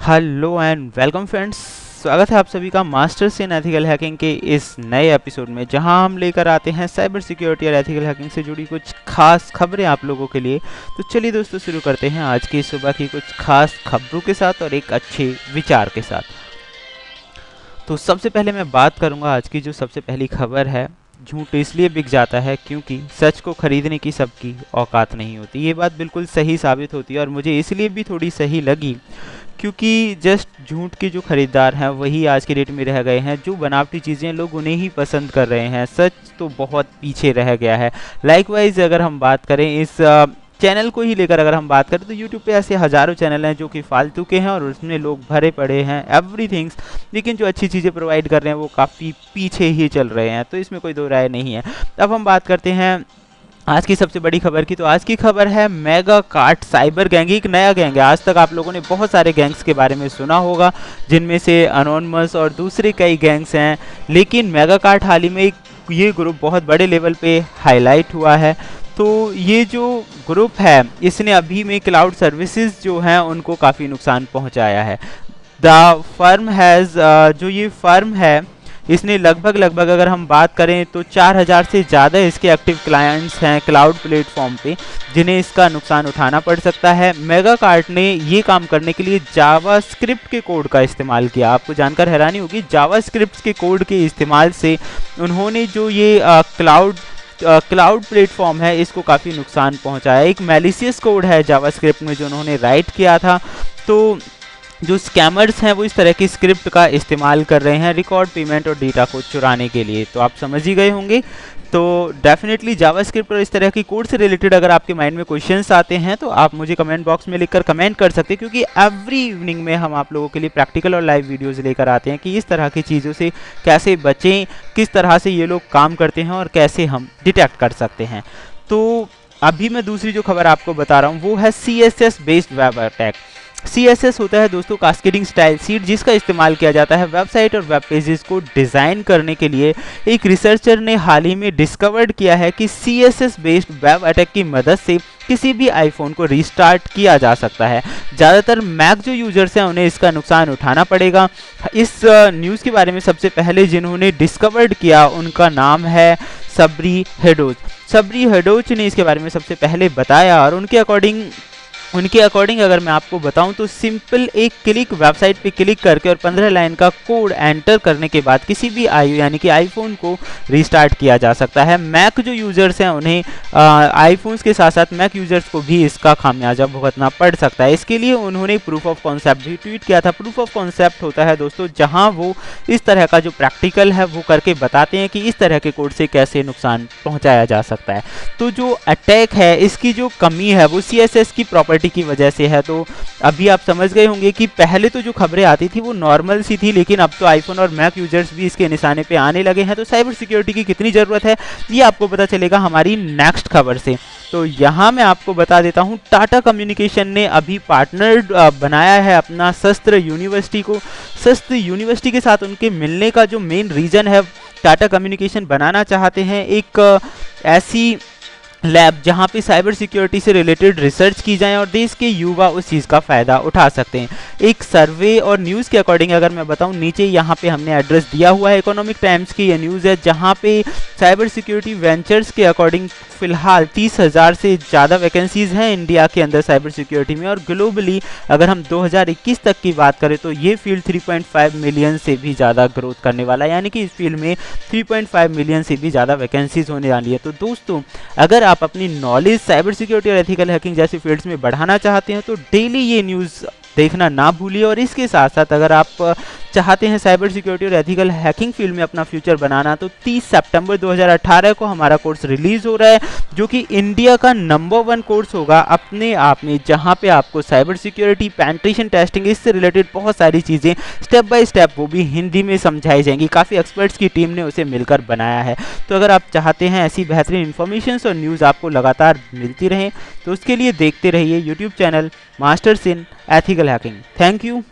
Hello and welcome friends, स्वागत है आप सभी का मास्टर्स इन एथिकल हैकिंग के इस नए एपिसोड में, जहां हम लेकर आते हैं साइबर सिक्योरिटी और एथिकल हैकिंग से जुड़ी कुछ खास खबरें आप लोगों के लिए। तो चलिए दोस्तों, शुरू करते हैं आज की सुबह की कुछ खास खबरों के साथ और एक अच्छे विचार के साथ। तो सबसे पहले मैं बात करूंगा आज की जो सबसे पहली खबर है। झूठ इसलिए बिक जाता है क्योंकि सच को खरीदने की सबकी औकात नहीं होती। ये बात बिल्कुल सही साबित होती है और मुझे इसलिए भी थोड़ी सही लगी क्योंकि जस्ट झूठ के जो खरीदार हैं वही आज के डेट में रह गए हैं। जो बनावटी चीज़ें लोग उन्हें ही पसंद कर रहे हैं, सच तो बहुत पीछे रह गया है। लाइकवाइज अगर हम बात करें इस चैनल को ही लेकर, अगर हम बात करें तो यूट्यूब पे ऐसे हज़ारों चैनल हैं जो कि फालतू के हैं और उसमें लोग भरे पड़े हैं एवरीथिंग्स, लेकिन जो अच्छी चीज़ें प्रोवाइड कर रहे हैं वो काफ़ी पीछे ही चल रहे हैं। तो इसमें कोई दो राय नहीं है। अब हम बात करते हैं आज की सबसे बड़ी खबर की। तो आज की खबर है मेगा कार्ट साइबर गैंग। एक नया गैंग है। आज तक आप लोगों ने बहुत सारे गैंग्स के बारे में सुना होगा, जिनमें से अनोनिमस और दूसरे कई गैंग्स हैं, लेकिन मेगा कार्ट हाल ही में ये ग्रुप बहुत बड़े लेवल पे हाईलाइट हुआ है। तो ये जो ग्रुप है इसने अभी में क्लाउड सर्विसेज जो हैं उनको काफ़ी नुकसान पहुंचाया है। द फर्म हैज़ जो ये फर्म है इसने लगभग अगर हम बात करें तो 4000 से ज़्यादा इसके एक्टिव क्लाइंट्स हैं क्लाउड प्लेटफॉर्म पे, जिन्हें इसका नुकसान उठाना पड़ सकता है। मेगा कार्ट ने ये काम करने के लिए जावा स्क्रिप्ट के कोड का इस्तेमाल किया। आपको जानकर हैरानी होगी, जावा स्क्रिप्ट के कोड के इस्तेमाल से उन्होंने जो ये क्लाउड प्लेटफॉर्म है इसको काफ़ी नुकसान पहुंचाया। एक मैलिशियस कोड है जावास्क्रिप्ट में जो उन्होंने राइट किया था। तो जो स्कैमर्स हैं वो इस तरह की स्क्रिप्ट का इस्तेमाल कर रहे हैं रिकॉर्ड, पेमेंट और डेटा को चुराने के लिए। तो आप समझ ही गए होंगे। तो डेफिनेटली जावास्क्रिप्ट और इस तरह की कोड से रिलेटेड अगर आपके माइंड में क्वेश्चंस आते हैं तो आप मुझे कमेंट बॉक्स में लिखकर कमेंट कर सकते हैं, क्योंकि एवरी इवनिंग में हम आप लोगों के लिए प्रैक्टिकल और लाइव वीडियोस लेकर आते हैं कि इस तरह की चीज़ों से कैसे बचें, किस तरह से ये लोग काम करते हैं और कैसे हम डिटेक्ट कर सकते हैं। तो अभी मैं दूसरी जो खबर आपको बता रहा हूँ वो है CSS based web attack. CSS होता है दोस्तों कास्केडिंग स्टाइल शीट, जिसका इस्तेमाल किया जाता है वेबसाइट और वेब पेजेस को डिज़ाइन करने के लिए। एक रिसर्चर ने हाल ही में डिस्कवर्ड किया है कि CSS बेस्ड वेब अटैक की मदद से किसी भी आईफोन को रीस्टार्ट किया जा सकता है। ज़्यादातर मैक जो यूजर्स हैं उन्हें इसका नुकसान उठाना पड़ेगा। इस न्यूज़ के बारे में सबसे पहले जिन्होंने डिस्कवर्ड किया उनका नाम है सबरी हेडोज। सबरी हेडोज ने इसके बारे में सबसे पहले बताया और उनके अकॉर्डिंग अगर मैं आपको बताऊं तो सिंपल एक क्लिक वेबसाइट पे क्लिक करके और 15 लाइन का कोड एंटर करने के बाद किसी भी यानी कि आईफोन को रीस्टार्ट किया जा सकता है। मैक जो यूजर्स हैं उन्हें आईफोन्स के साथ साथ मैक यूजर्स को भी इसका खामियाजा भुगतना पड़ सकता है। इसके लिए उन्होंने प्रूफ ऑफ कॉन्सेप्ट भी ट्वीट किया था। प्रूफ ऑफ कॉन्सेप्ट होता है दोस्तों जहाँ वो इस तरह का जो प्रैक्टिकल है वो करके बताते हैं कि इस तरह के कोड से कैसे नुकसान पहुँचाया जा सकता है। तो जो अटैक है इसकी जो कमी है वो CSS की प्रॉपर्टी की वजह से है। तो अभी आप समझ गए होंगे कि पहले तो जो खबरें आती थी वो नॉर्मल सी थी, लेकिन अब तो आईफोन और मैक यूजर्स भी इसके निशाने पे आने लगे हैं। तो साइबर सिक्योरिटी की कितनी ज़रूरत है ये आपको पता चलेगा हमारी नेक्स्ट खबर से। तो यहाँ मैं आपको बता देता हूँ, टाटा कम्युनिकेशन ने अभी पार्टनर बनाया है अपना शस्त्र यूनिवर्सिटी को। शस्त्र यूनिवर्सिटी के साथ उनके मिलने का जो मेन रीज़न है, टाटा कम्युनिकेशन बनाना चाहते हैं एक ऐसी लैब जहाँ पे साइबर सिक्योरिटी से रिलेटेड रिसर्च की जाए और देश के युवा उस चीज़ का फ़ायदा उठा सकते हैं। एक सर्वे और न्यूज़ के अकॉर्डिंग अगर मैं बताऊँ, नीचे यहाँ पे हमने एड्रेस दिया हुआ है। इकोनॉमिक टाइम्स की ये न्यूज़ है जहाँ पे साइबर सिक्योरिटी वेंचर्स के अकॉर्डिंग फ़िलहाल 30,000 से ज़्यादा वैकेंसीज़ हैं इंडिया के अंदर साइबर सिक्योरिटी में, और ग्लोबली अगर हम 2021 तक की बात करें तो ये फील्ड 3.5 मिलियन से भी ज़्यादा ग्रोथ करने वाला है, यानी कि इस फील्ड में 3.5 मिलियन से भी ज़्यादा वैकेंसीज़ होने वाली है। तो दोस्तों, अगर आप अपनी नॉलेज साइबर सिक्योरिटी और एथिकल हैकिंग जैसी फील्ड्स में बढ़ाना चाहते हैं तो डेली ये न्यूज़ देखना ना भूलिए। और इसके साथ साथ अगर आप चाहते हैं साइबर सिक्योरिटी और एथिकल हैकिंग फील्ड में अपना फ्यूचर बनाना, तो 30 सितंबर 2018 को हमारा कोर्स रिलीज़ हो रहा है, जो कि इंडिया का नंबर 1 कोर्स होगा अपने आप में, जहां पे आपको साइबर सिक्योरिटी, पेनिट्रेशन टेस्टिंग, इससे रिलेटेड बहुत सारी चीज़ें स्टेप बाय स्टेप वो भी हिंदी में समझाई जाएंगी। काफ़ी एक्सपर्ट्स की टीम ने उसे मिलकर बनाया है। तो अगर आप चाहते हैं ऐसी बेहतरीन इन्फॉर्मेशन और न्यूज़ आपको लगातार मिलती रहें तो उसके लिए देखते रहिए YouTube channel masters in ethical hacking. Thank you.